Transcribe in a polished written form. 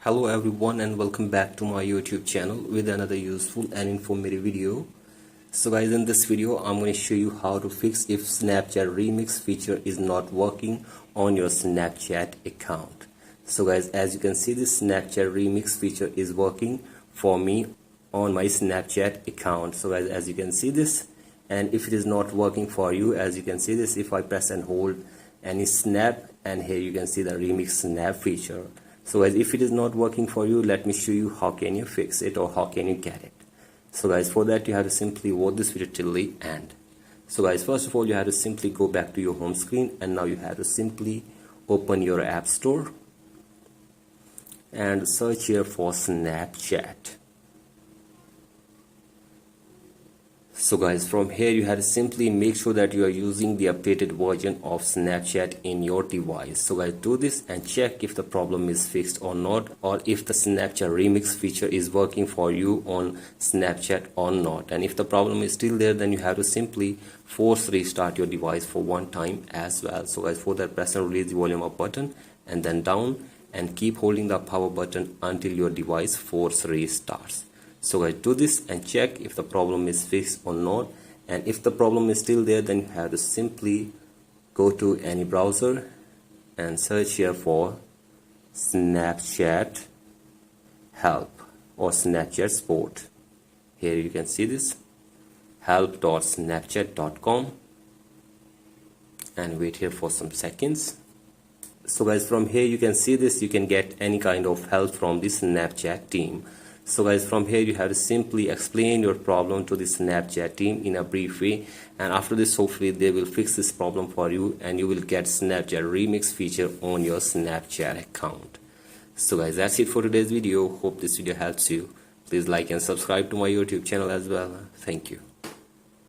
Hello everyone and welcome back to my YouTube channel with another useful and informative video. So guys, in this video I'm going to show you how to fix if Snapchat remix feature is not working on your Snapchat account. So guys, as you can see, this Snapchat remix feature is working for me on my Snapchat account. So guys, as you can see this, and if it is not working for you, as you can see this, if I press and hold any snap, and here you can see the remix snap feature. So guys, if it is not working for you, let me show you how can you fix it or how can you get it. So guys, for that you have to simply watch this video till the end. So guys, first of all you have to simply go back to your home screen, and now you have to simply open your app store and search here for Snapchat. So guys, from here you have to simply make sure that you are using the updated version of Snapchat in your device. So guys, do this and check if the problem is fixed or not, or if the Snapchat remix feature is working for you on Snapchat or not. And if the problem is still there, then you have to simply force restart your device for one time as well. So guys, for that, press and release the volume up button and then down, and keep holding the power button until your device force restarts. So guys, do this and check if the problem is fixed or not. And if the problem is still there, then you have to simply go to any browser and search here for Snapchat help or Snapchat support. Here you can see this, help.snapchat.com, and wait here for some seconds. So guys, from here you can see this, you can get any kind of help from the Snapchat team. So guys, from here you have to simply explain your problem to the Snapchat team in a brief way, and after this hopefully they will fix this problem for you and you will get Snapchat remix feature on your Snapchat account. So guys, that's it for today's video. Hope this video helps you. Please like and subscribe to my YouTube channel as well. Thank you.